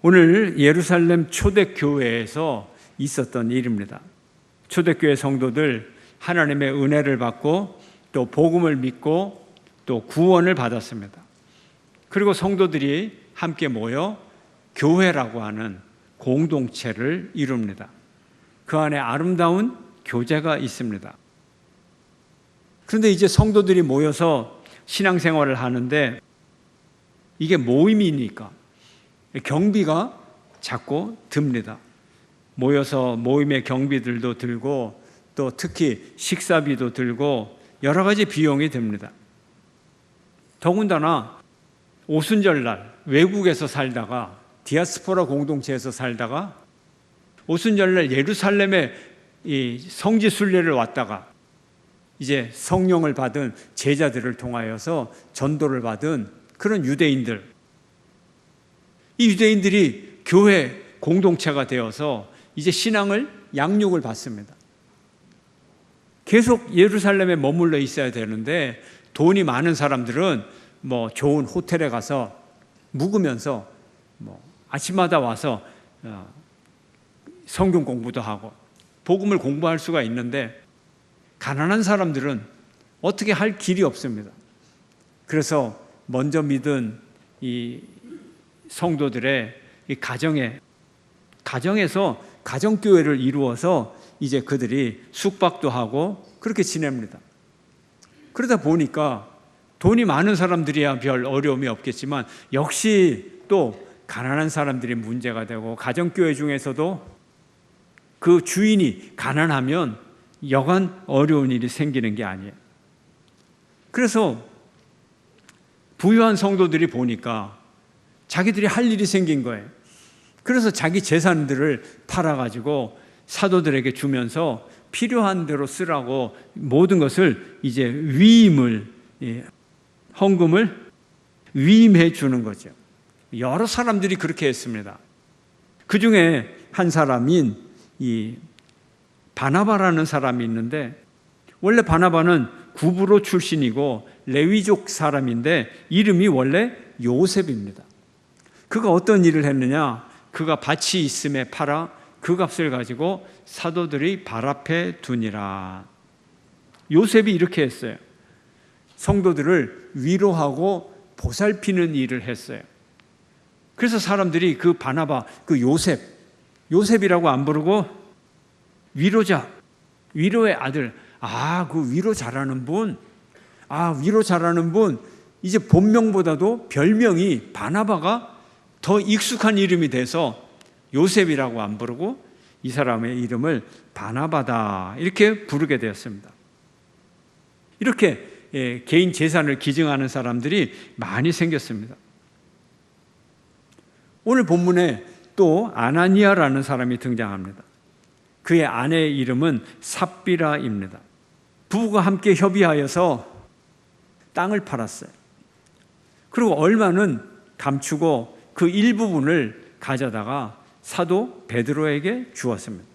오늘 예루살렘 초대교회에서 있었던 일입니다. 초대교회 성도들 하나님의 은혜를 받고 또 복음을 믿고 또 구원을 받았습니다. 그리고 성도들이 함께 모여 교회라고 하는 공동체를 이룹니다. 그 안에 아름다운 교제가 있습니다. 그런데 이제 성도들이 모여서 신앙생활을 하는데 이게 모임이니까 경비가 자꾸 듭니다. 모여서 모임의 경비들도 들고 또 특히 식사비도 들고 여러 가지 비용이 듭니다. 더군다나 오순절날 외국에서 살다가 디아스포라 공동체에서 살다가 오순절날 예루살렘에 이 성지 순례를 왔다가 이제 성령을 받은 제자들을 통하여서 전도를 받은 그런 유대인들, 이 유대인들이 교회 공동체가 되어서 이제 신앙을 양육을 받습니다. 계속 예루살렘에 머물러 있어야 되는데 돈이 많은 사람들은 뭐 좋은 호텔에 가서 묵으면서 뭐 아침마다 와서 성경 공부도 하고 복음을 공부할 수가 있는데 가난한 사람들은 어떻게 할 길이 없습니다. 그래서 먼저 믿은 이 성도들의 이 가정에서 가정교회를 이루어서 이제 그들이 숙박도 하고 그렇게 지냅니다. 그러다 보니까 돈이 많은 사람들이야 별 어려움이 없겠지만 역시 또 가난한 사람들이 문제가 되고 가정교회 중에서도 그 주인이 가난하면 여간 어려운 일이 생기는 게 아니에요. 그래서 부유한 성도들이 보니까 자기들이 할 일이 생긴 거예요. 그래서 자기 재산들을 팔아가지고 사도들에게 주면서 필요한 대로 쓰라고 모든 것을 이제 헌금을 위임해 주는 거죠. 여러 사람들이 그렇게 했습니다. 그 중에 한 사람인 이 바나바라는 사람이 있는데 원래 바나바는 구브로 출신이고 레위족 사람인데 이름이 원래 요셉입니다. 그가 어떤 일을 했느냐? 그가 밭이 있음에 팔아 그 값을 가지고 사도들이 발 앞에 두니라. 요셉이 이렇게 했어요. 성도들을 위로하고 보살피는 일을 했어요. 그래서 사람들이 그 바나바, 그 요셉이라고 안 부르고 위로자, 위로의 아들, 그 위로 잘하는 분, 위로 잘하는 분, 이제 본명보다도 별명이 바나바가 더 익숙한 이름이 돼서 요셉이라고 안 부르고 이 사람의 이름을 바나바다 이렇게 부르게 되었습니다. 이렇게 개인 재산을 기증하는 사람들이 많이 생겼습니다. 오늘 본문에 또 아나니아라는 사람이 등장합니다. 그의 아내의 이름은 삽비라입니다. 부부가 함께 협의하여서 땅을 팔았어요. 그리고 얼마는 감추고 그 일부분을 가져다가 사도 베드로에게 주었습니다.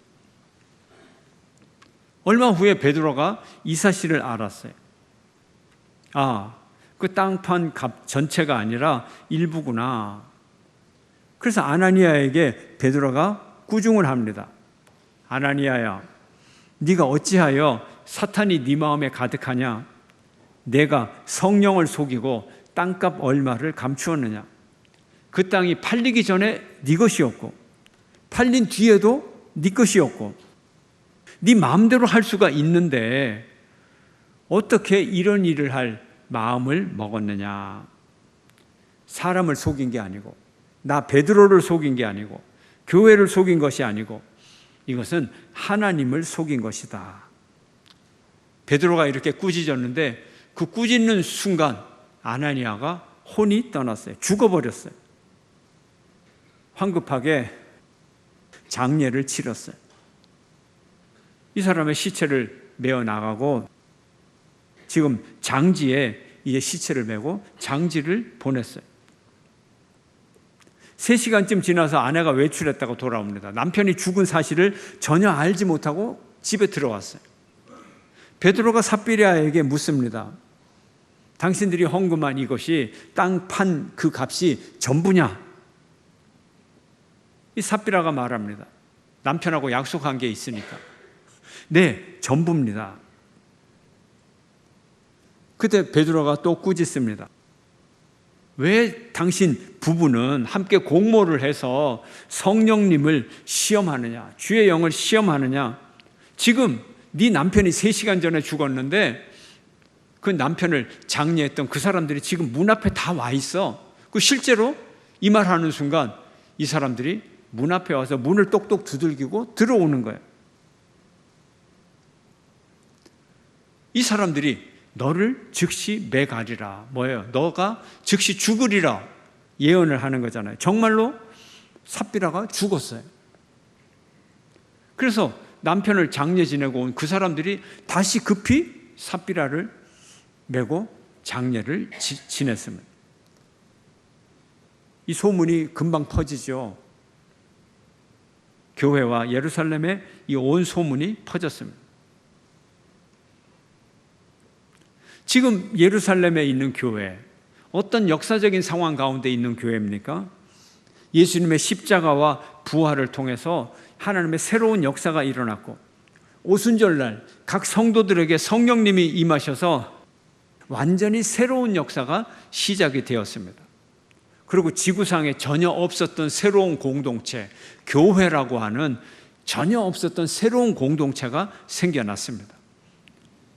얼마 후에 베드로가 이 사실을 알았어요. 그 땅판 값 전체가 아니라 일부구나. 그래서 아나니아에게 베드로가 꾸중을 합니다. 아나니아야, 네가 어찌하여 사탄이 네 마음에 가득하냐? 내가 성령을 속이고 땅값 얼마를 감추었느냐? 그 땅이 팔리기 전에 네 것이었고 팔린 뒤에도 네 것이었고 네 마음대로 할 수가 있는데 어떻게 이런 일을 할 마음을 먹었느냐? 사람을 속인 게 아니고 나 베드로를 속인 게 아니고 교회를 속인 것이 아니고 이것은 하나님을 속인 것이다. 베드로가 이렇게 꾸짖었는데 그 꾸짖는 순간 아나니아가 혼이 떠났어요. 죽어버렸어요. 황급하게 장례를 치렀어요. 이 사람의 시체를 메어 나가고 지금 장지에 이제 시체를 메고 장지를 보냈어요. 3시간쯤 지나서 아내가 외출했다고 돌아옵니다. 남편이 죽은 사실을 전혀 알지 못하고 집에 들어왔어요. 베드로가 삽비라에게 묻습니다. 당신들이 헌금한 이것이 땅 판 그 값이 전부냐? 이 삽비라가 말합니다. 남편하고 약속한 게 있으니까. 네, 전부입니다. 그때 베드로가 또 꾸짖습니다. 왜 당신 부부는 함께 공모를 해서 성령님을 시험하느냐, 주의 영을 시험하느냐? 지금 네 남편이 3시간 전에 죽었는데 그 남편을 장례했던 그 사람들이 지금 문 앞에 다 와 있어. 그 실제로 이 말하는 순간 이 사람들이 문 앞에 와서 문을 똑똑 두들기고 들어오는 거예요. 이 사람들이 너를 즉시 매가리라. 뭐예요? 너가 즉시 죽으리라 예언을 하는 거잖아요. 정말로 삽비라가 죽었어요. 그래서 남편을 장례 지내고 온 그 사람들이 다시 급히 삽비라를 메고 장례를 지냈습니다. 이 소문이 금방 퍼지죠. 교회와 예루살렘에 이 온 소문이 퍼졌습니다. 지금 예루살렘에 있는 교회, 어떤 역사적인 상황 가운데 있는 교회입니까? 예수님의 십자가와 부활을 통해서 하나님의 새로운 역사가 일어났고, 오순절날 각 성도들에게 성령님이 임하셔서 완전히 새로운 역사가 시작이 되었습니다. 그리고 지구상에 전혀 없었던 새로운 공동체, 교회라고 하는 전혀 없었던 새로운 공동체가 생겨났습니다.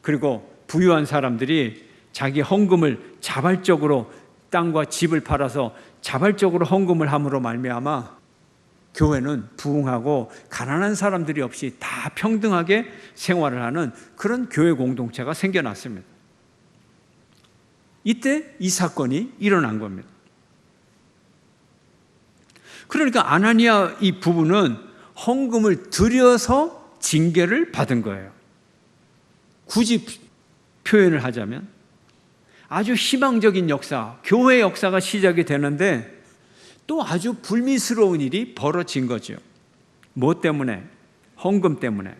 그리고 부유한 사람들이 자기 헌금을 자발적으로 땅과 집을 팔아서 자발적으로 헌금을 함으로 말미암아 교회는 부흥하고 가난한 사람들이 없이 다 평등하게 생활을 하는 그런 교회 공동체가 생겨났습니다. 이때 이 사건이 일어난 겁니다. 그러니까 아나니아 이 부부는 헌금을 들여서 징계를 받은 거예요. 굳이 표현을 하자면 아주 희망적인 역사, 교회 역사가 시작이 되는데 또 아주 불미스러운 일이 벌어진 거죠. 뭐 때문에? 헌금 때문에.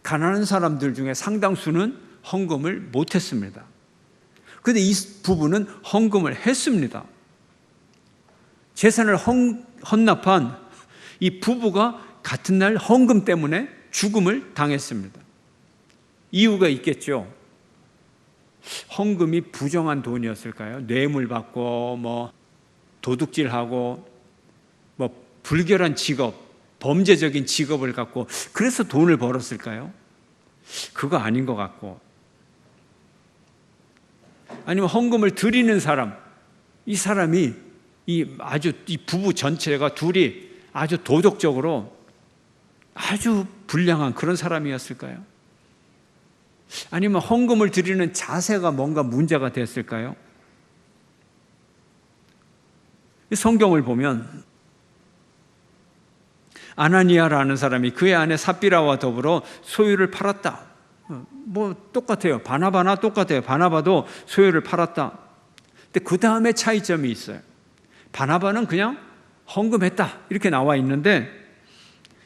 가난한 사람들 중에 상당수는 헌금을 못했습니다. 그런데 이 부부는 헌금을 했습니다. 재산을 헌납한 이 부부가 같은 날 헌금 때문에 죽음을 당했습니다. 이유가 있겠죠. 헌금이 부정한 돈이었을까요? 뇌물 받고 뭐 도둑질하고 뭐 불결한 직업, 범죄적인 직업을 갖고 그래서 돈을 벌었을까요? 그거 아닌 것 같고, 아니면 헌금을 드리는 사람, 이 사람이 이 부부 전체가 둘이 아주 도덕적으로 아주 불량한 그런 사람이었을까요? 아니면 헌금을 드리는 자세가 뭔가 문제가 됐을까요? 성경을 보면 아나니아라는 사람이 그의 아내 삽비라와 더불어 소유를 팔았다. 뭐 똑같아요. 바나바나 똑같아요. 바나바도 소유를 팔았다. 근데 그 다음에 차이점이 있어요. 바나바는 그냥 헌금했다 이렇게 나와 있는데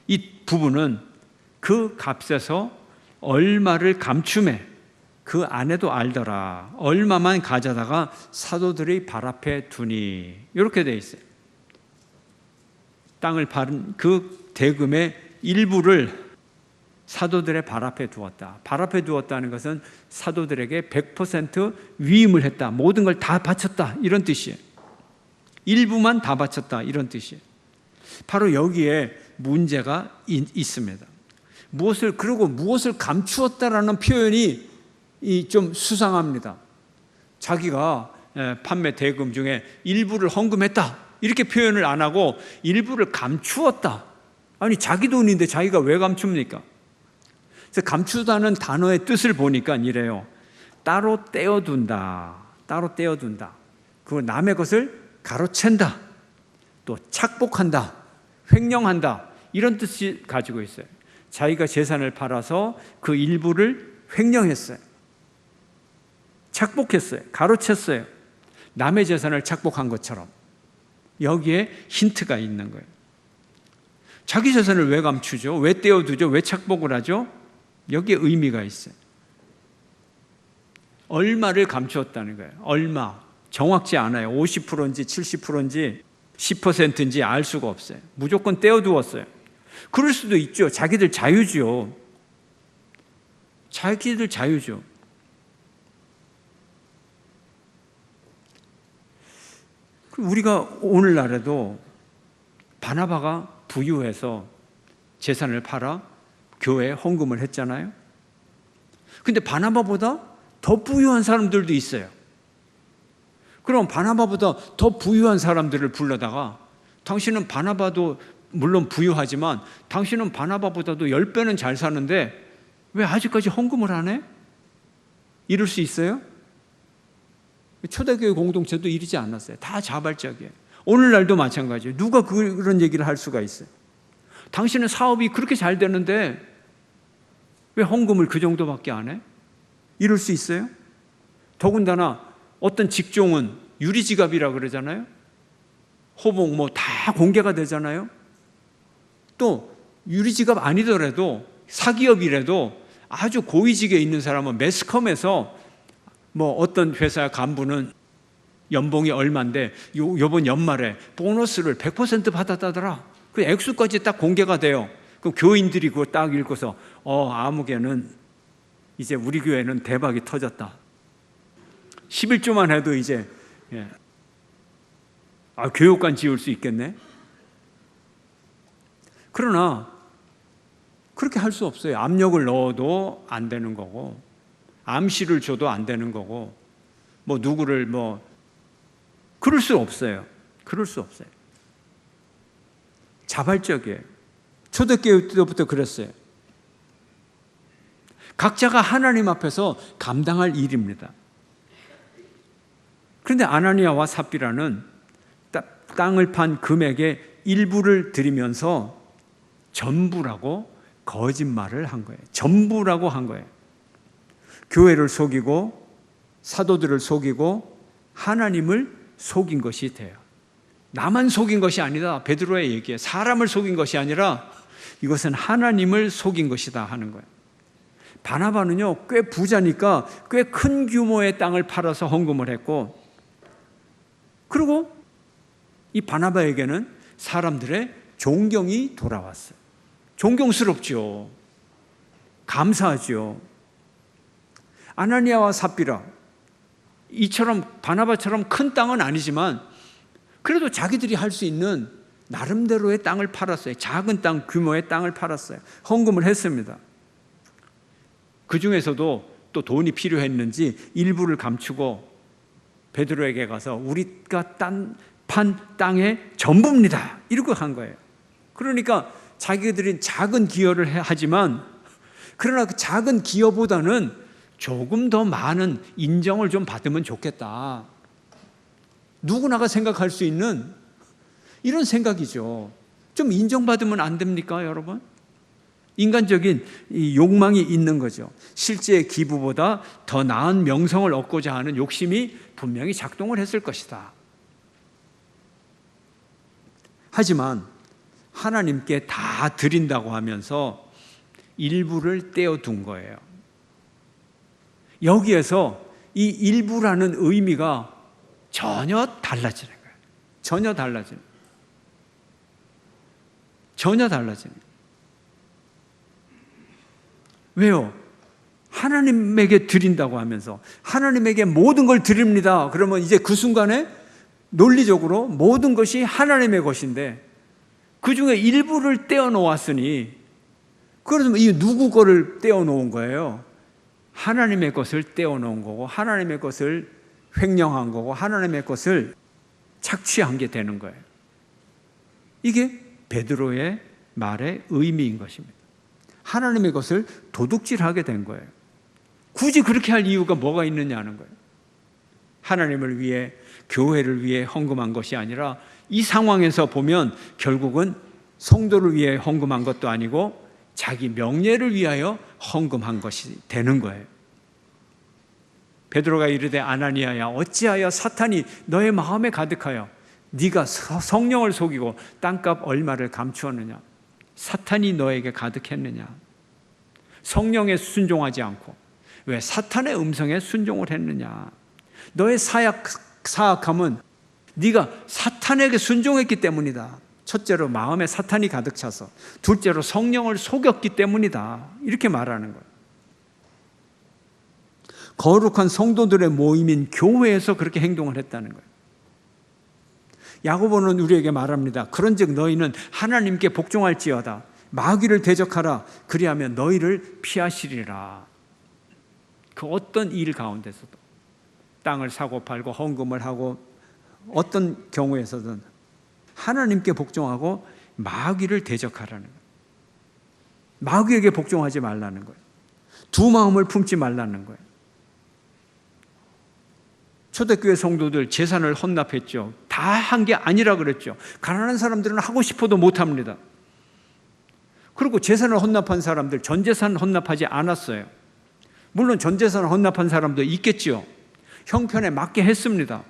이 부부는 그 값에서 얼마를 감춤해 그 아내도 알더라. 얼마만 가져다가 사도들의 발 앞에 두니. 이렇게 돼 있어요. 땅을 파는 그 대금의 일부를 사도들의 발 앞에 두었다. 발 앞에 두었다는 것은 사도들에게 100% 위임을 했다. 모든 걸 다 바쳤다. 이런 뜻이에요. 일부만 다 바쳤다. 이런 뜻이에요. 바로 여기에 문제가 있습니다. 무엇을 감추었다라는 표현이 좀 수상합니다. 자기가 판매 대금 중에 일부를 헌금했다 이렇게 표현을 안 하고 일부를 감추었다. 아니 자기 돈인데 자기가 왜 감춥니까? 그래서 감추다는 단어의 뜻을 보니까 이래요. 따로 떼어둔다. 따로 떼어둔다. 그 남의 것을 가로챈다. 또 착복한다. 횡령한다. 이런 뜻이 가지고 있어요. 자기가 재산을 팔아서 그 일부를 횡령했어요. 착복했어요. 가로챘어요. 남의 재산을 착복한 것처럼. 여기에 힌트가 있는 거예요. 자기 재산을 왜 감추죠? 왜 떼어두죠? 왜 착복을 하죠? 여기에 의미가 있어요. 얼마를 감추었다는 거예요. 얼마. 정확치 않아요. 50%인지 70%인지 10%인지 알 수가 없어요. 무조건 떼어두었어요. 그럴 수도 있죠. 자기들 자유죠. 자기들 자유죠. 우리가 오늘날에도 바나바가 부유해서 재산을 팔아 교회에 헌금을 했잖아요. 근데 바나바보다 더 부유한 사람들도 있어요. 그럼 바나바보다 더 부유한 사람들을 불러다가 당신은 바나바도 물론 부유하지만 당신은 바나바보다도 10배는 잘 사는데 왜 아직까지 헌금을 안 해? 이럴 수 있어요? 초대교회 공동체도 이러지 않았어요. 다 자발적이에요. 오늘날도 마찬가지예요. 누가 그런 얘기를 할 수가 있어요? 당신은 사업이 그렇게 잘 되는데 왜 헌금을 그 정도밖에 안 해? 이럴 수 있어요? 더군다나 어떤 직종은 유리지갑이라 그러잖아요. 호봉 뭐 다 공개가 되잖아요. 또 유리지갑 아니더라도 사기업이라도 아주 고위직에 있는 사람은 매스컴에서 뭐 어떤 회사 간부는 연봉이 얼마인데 요번 연말에 보너스를 100% 받았다더라. 그 액수까지 딱 공개가 돼요. 그럼 교인들이 그거 딱 읽고서 아무개는 이제 우리 교회는 대박이 터졌다. 11조만 해도 이제 교육관 지을 수 있겠네. 그러나 그렇게 할 수 없어요. 압력을 넣어도 안 되는 거고 암시를 줘도 안 되는 거고 뭐 누구를 그럴 수 없어요. 그럴 수 없어요. 자발적이에요. 초대교회 때부터 그랬어요. 각자가 하나님 앞에서 감당할 일입니다. 그런데 아나니아와 삽비라는 땅을 판 금액의 일부를 드리면서 전부라고 거짓말을 한 거예요. 전부라고 한 거예요. 교회를 속이고 사도들을 속이고 하나님을 속인 것이 돼요. 나만 속인 것이 아니다. 베드로의 얘기에 사람을 속인 것이 아니라 이것은 하나님을 속인 것이다 하는 거예요. 바나바는요, 꽤 부자니까 꽤 큰 규모의 땅을 팔아서 헌금을 했고, 그리고 이 바나바에게는 사람들의 존경이 돌아왔어요. 존경스럽죠. 감사하죠. 아나니아와 삽비라, 이처럼 바나바처럼 큰 땅은 아니지만 그래도 자기들이 할 수 있는 나름대로의 땅을 팔았어요. 작은 땅 규모의 땅을 팔았어요. 헌금을 했습니다. 그 중에서도 또 돈이 필요했는지 일부를 감추고 베드로에게 가서 우리가 판 땅의 전부입니다. 이렇게 한 거예요. 그러니까 자기들이 작은 기여를 하지만 그러나 그 작은 기여보다는 조금 더 많은 인정을 좀 받으면 좋겠다. 누구나가 생각할 수 있는 이런 생각이죠. 좀 인정받으면 안 됩니까, 여러분? 인간적인 이 욕망이 있는 거죠. 실제 기부보다 더 나은 명성을 얻고자 하는 욕심이 분명히 작동을 했을 것이다. 하지만 하나님께 다 드린다고 하면서 일부를 떼어둔 거예요. 여기에서 이 일부라는 의미가 전혀 달라지는 거예요. 전혀 달라지는 거예요. 전혀 달라지는 거예요. 왜요? 하나님에게 드린다고 하면서 하나님에게 모든 걸 드립니다. 그러면 이제 그 순간에 논리적으로 모든 것이 하나님의 것인데 그 중에 일부를 떼어놓았으니 그러면 이 누구 거를 떼어놓은 거예요? 하나님의 것을 떼어놓은 거고 하나님의 것을 횡령한 거고 하나님의 것을 착취한 게 되는 거예요. 이게 베드로의 말의 의미인 것입니다. 하나님의 것을 도둑질하게 된 거예요. 굳이 그렇게 할 이유가 뭐가 있느냐는 거예요. 하나님을 위해 교회를 위해 헌금한 것이 아니라 이 상황에서 보면 결국은 성도를 위해 헌금한 것도 아니고 자기 명예를 위하여 헌금한 것이 되는 거예요. 베드로가 이르되 아나니아야 어찌하여 사탄이 너의 마음에 가득하여 네가 성령을 속이고 땅값 얼마를 감추었느냐. 사탄이 너에게 가득했느냐. 성령에 순종하지 않고 왜 사탄의 음성에 순종을 했느냐. 너의 사악함은 네가 사탄에게 순종했기 때문이다. 첫째로 마음에 사탄이 가득 차서, 둘째로 성령을 속였기 때문이다. 이렇게 말하는 거예요. 거룩한 성도들의 모임인 교회에서 그렇게 행동을 했다는 거예요. 야고보는 우리에게 말합니다. 그런즉 너희는 하나님께 복종할지어다. 마귀를 대적하라. 그리하면 너희를 피하시리라. 그 어떤 일 가운데서도 땅을 사고 팔고 헌금을 하고 어떤 경우에서든 하나님께 복종하고 마귀를 대적하라는 거예요. 마귀에게 복종하지 말라는 거예요. 두 마음을 품지 말라는 거예요. 초대교회 성도들 재산을 헌납했죠. 다 한 게 아니라 그랬죠. 가난한 사람들은 하고 싶어도 못합니다. 그리고 재산을 헌납한 사람들 전 재산 헌납하지 않았어요. 물론 전 재산을 헌납한 사람도 있겠죠. 형편에 맞게 했습니다.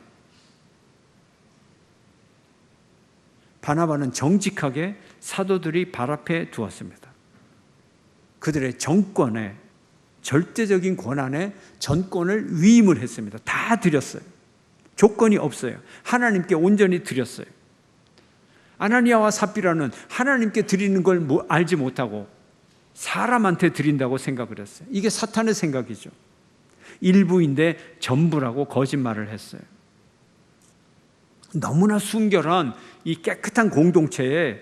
바나바는 정직하게 사도들이 발 앞에 두었습니다. 그들의 정권에, 절대적인 권한에 전권을 위임을 했습니다. 다 드렸어요. 조건이 없어요. 하나님께 온전히 드렸어요. 아나니아와 삽비라는 하나님께 드리는 걸 알지 못하고 사람한테 드린다고 생각을 했어요. 이게 사탄의 생각이죠. 일부인데 전부라고 거짓말을 했어요. 너무나 순결한 이 깨끗한 공동체에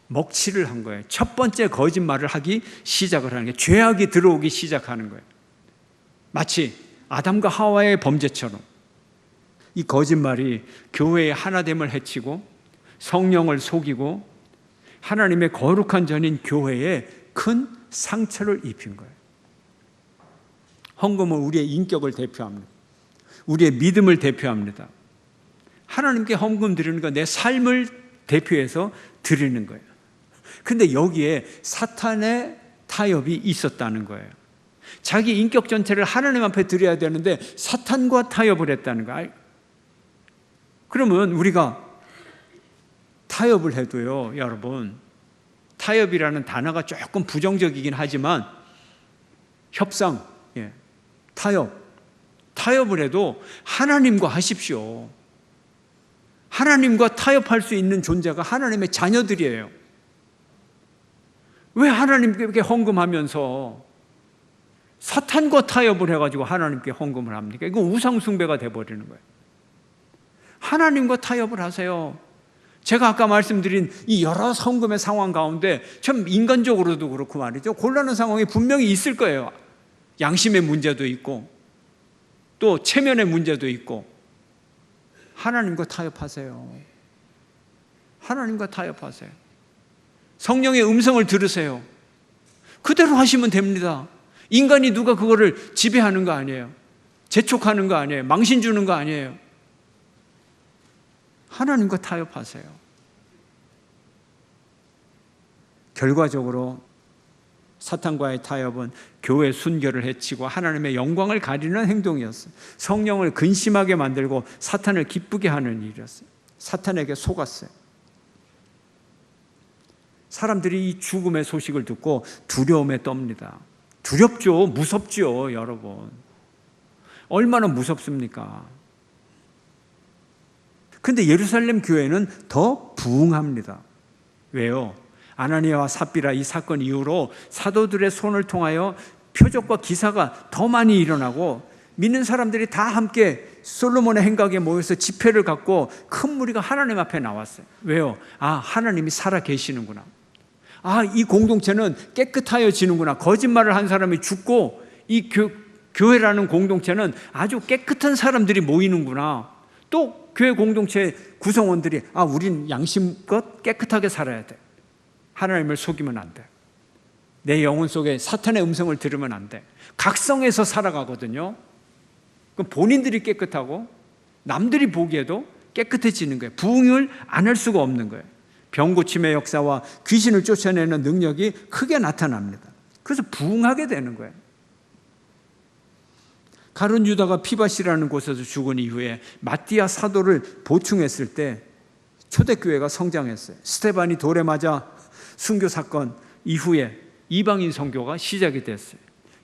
먹칠을 한 거예요. 첫 번째 거짓말을 하기 시작을 하는 거예요. 죄악이 들어오기 시작하는 거예요. 마치 아담과 하와의 범죄처럼 이 거짓말이 교회의 하나됨을 해치고 성령을 속이고 하나님의 거룩한 전인 교회에 큰 상처를 입힌 거예요. 헌금은 우리의 인격을 대표합니다. 우리의 믿음을 대표합니다. 하나님께 헌금 드리는 건 내 삶을 대표해서 드리는 거예요. 근데 여기에 사탄의 타협이 있었다는 거예요. 자기 인격 전체를 하나님 앞에 드려야 되는데 사탄과 타협을 했다는 거예요. 그러면 우리가 타협을 해도요, 여러분, 타협이라는 단어가 조금 부정적이긴 하지만 협상, 타협을 해도 하나님과 하십시오. 하나님과 타협할 수 있는 존재가 하나님의 자녀들이에요. 왜 하나님께 헌금하면서 사탄과 타협을 해가지고 하나님께 헌금을 합니까? 이거 우상숭배가 돼버리는 거예요. 하나님과 타협을 하세요. 제가 아까 말씀드린 이 여러 헌금의 상황 가운데 참 인간적으로도 그렇고 말이죠. 곤란한 상황이 분명히 있을 거예요. 양심의 문제도 있고 또 체면의 문제도 있고 하나님과 타협하세요. 하나님과 타협하세요. 성령의 음성을 들으세요. 그대로 하시면 됩니다. 인간이 누가 그거를 지배하는 거 아니에요. 재촉하는 거 아니에요. 망신 주는 거 아니에요. 하나님과 타협하세요. 결과적으로 사탄과의 타협은 교회 순결을 해치고 하나님의 영광을 가리는 행동이었어요. 성령을 근심하게 만들고 사탄을 기쁘게 하는 일이었어요. 사탄에게 속았어요. 사람들이 이 죽음의 소식을 듣고 두려움에 떱니다. 두렵죠. 무섭죠, 여러분. 얼마나 무섭습니까? 근데 예루살렘 교회는 더 부흥합니다. 왜요? 아나니아와 삽비라 이 사건 이후로 사도들의 손을 통하여 표적과 기사가 더 많이 일어나고 믿는 사람들이 다 함께 솔로몬의 행각에 모여서 집회를 갖고 큰 무리가 하나님 앞에 나왔어요. 왜요? 하나님이 살아 계시는구나. 이 공동체는 깨끗하여지는구나. 거짓말을 한 사람이 죽고 이 교회라는 공동체는 아주 깨끗한 사람들이 모이는구나. 또 교회 공동체 구성원들이 우린 양심껏 깨끗하게 살아야 돼. 하나님을 속이면 안 돼. 내 영혼 속에 사탄의 음성을 들으면 안 돼. 각성해서 살아가거든요. 그럼 본인들이 깨끗하고 남들이 보기에도 깨끗해지는 거예요. 부흥을 안 할 수가 없는 거예요. 병고침의 역사와 귀신을 쫓아내는 능력이 크게 나타납니다. 그래서 부흥하게 되는 거예요. 가룟 유다가 피바시라는 곳에서 죽은 이후에 마띠아 사도를 보충했을 때 초대교회가 성장했어요. 스테반이 돌에 맞아 순교 사건 이후에 이방인 선교가 시작이 됐어요.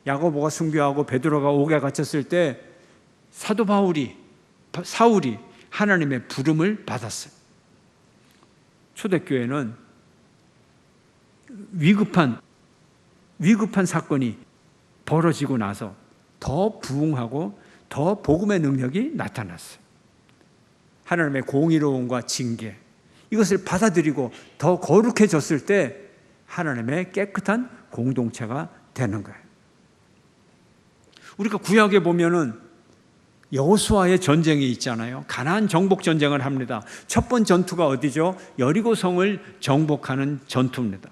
야고보가 순교하고 베드로가 옥에 갇혔을 때 사도 사울이 하나님의 부름을 받았어요. 초대교회는 위급한 사건이 벌어지고 나서 더 부흥하고 더 복음의 능력이 나타났어요. 하나님의 공의로움과 징계, 이것을 받아들이고 더 거룩해졌을 때 하나님의 깨끗한 공동체가 되는 거예요. 우리가 구약에 보면은 여호수아의 전쟁이 있잖아요. 가나안 정복 전쟁을 합니다. 첫 번째 전투가 어디죠? 여리고성을 정복하는 전투입니다.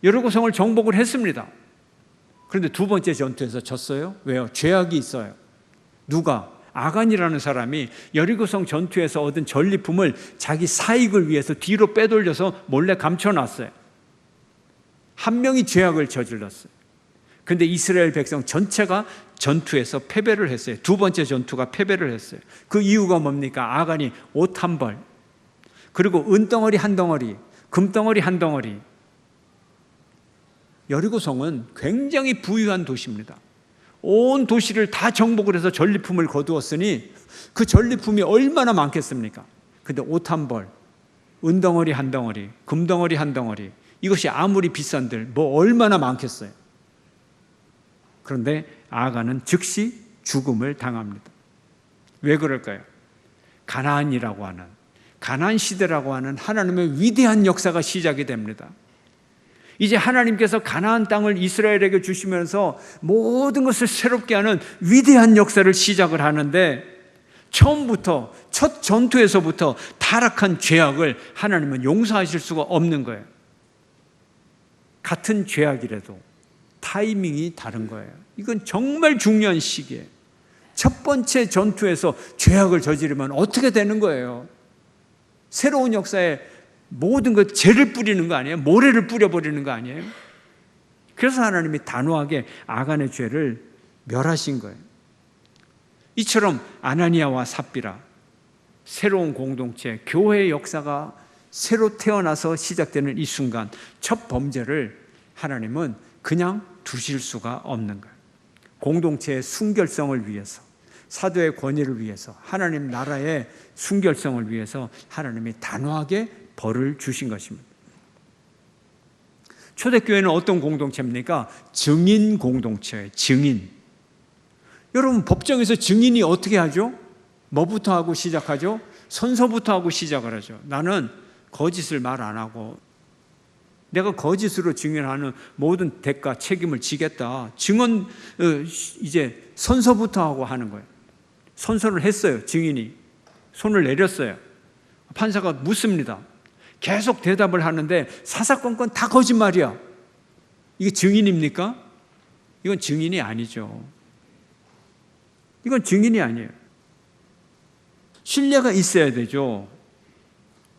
여리고성을 정복을 했습니다. 그런데 두 번째 전투에서 졌어요. 왜요? 죄악이 있어요. 누가? 아간이라는 사람이 여리고성 전투에서 얻은 전리품을 자기 사익을 위해서 뒤로 빼돌려서 몰래 감춰놨어요. 한 명이 죄악을 저질렀어요. 그런데 이스라엘 백성 전체가 전투에서 패배를 했어요. 두 번째 전투가 패배를 했어요. 그 이유가 뭡니까? 아간이 옷 한 벌, 그리고 은덩어리 한 덩어리, 금덩어리 한 덩어리. 여리고성은 굉장히 부유한 도시입니다. 온 도시를 다 정복을 해서 전리품을 거두었으니 그 전리품이 얼마나 많겠습니까? 근데 옷 한 벌, 은덩어리 한 덩어리, 금덩어리 한 덩어리, 이것이 아무리 비싼들 뭐 얼마나 많겠어요. 그런데 아간은 즉시 죽음을 당합니다. 왜 그럴까요? 가나안이라고 하는, 가나안 시대라고 하는 하나님의 위대한 역사가 시작이 됩니다. 이제 하나님께서 가나안 땅을 이스라엘에게 주시면서 모든 것을 새롭게 하는 위대한 역사를 시작을 하는데, 처음부터 첫 전투에서부터 타락한 죄악을 하나님은 용서하실 수가 없는 거예요. 같은 죄악이라도 타이밍이 다른 거예요. 이건 정말 중요한 시기예요. 첫 번째 전투에서 죄악을 저지르면 어떻게 되는 거예요? 새로운 역사에 모든 것 죄를 뿌리는 거 아니에요? 모래를 뿌려버리는 거 아니에요? 그래서 하나님이 단호하게 아간의 죄를 멸하신 거예요. 이처럼 아나니아와 삽비라, 새로운 공동체, 교회의 역사가 새로 태어나서 시작되는 이 순간, 첫 범죄를 하나님은 그냥 두실 수가 없는 거예요. 공동체의 순결성을 위해서, 사도의 권위를 위해서, 하나님 나라의 순결성을 위해서 하나님이 단호하게 벌을 주신 것입니다. 초대교회는 어떤 공동체입니까? 증인 공동체예요. 증인. 여러분, 법정에서 증인이 어떻게 하죠? 뭐부터 하고 시작하죠? 선서부터 하고 시작을 하죠. 나는 거짓을 말 안 하고 내가 거짓으로 증언하는 모든 대가 책임을 지겠다. 증언 이제 선서부터 하고 하는 거예요. 선서를 했어요. 증인이 손을 내렸어요. 판사가 묻습니다. 계속 대답을 하는데 사사건건 다 거짓말이야. 이게 증인입니까? 이건 증인이 아니죠. 이건 증인이 아니에요. 신뢰가 있어야 되죠.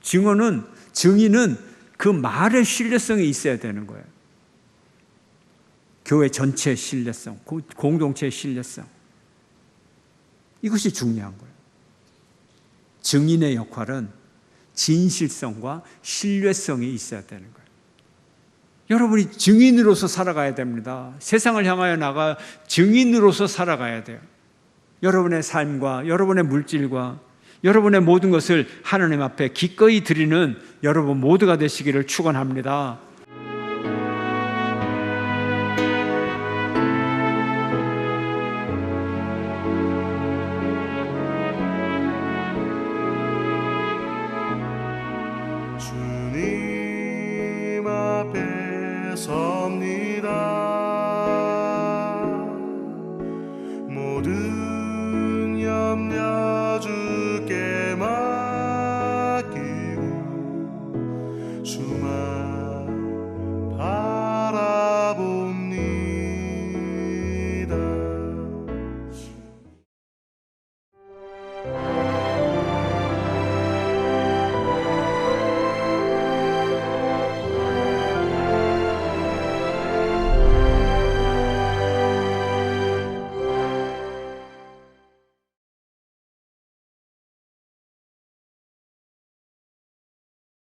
증인은 그 말의 신뢰성이 있어야 되는 거예요. 교회 전체의 신뢰성, 공동체의 신뢰성. 이것이 중요한 거예요. 증인의 역할은 진실성과 신뢰성이 있어야 되는 거예요. 여러분이 증인으로서 살아가야 됩니다. 세상을 향하여 나가 증인으로서 살아가야 돼요. 여러분의 삶과 여러분의 물질과 여러분의 모든 것을 하나님 앞에 기꺼이 드리는 여러분 모두가 되시기를 축원합니다.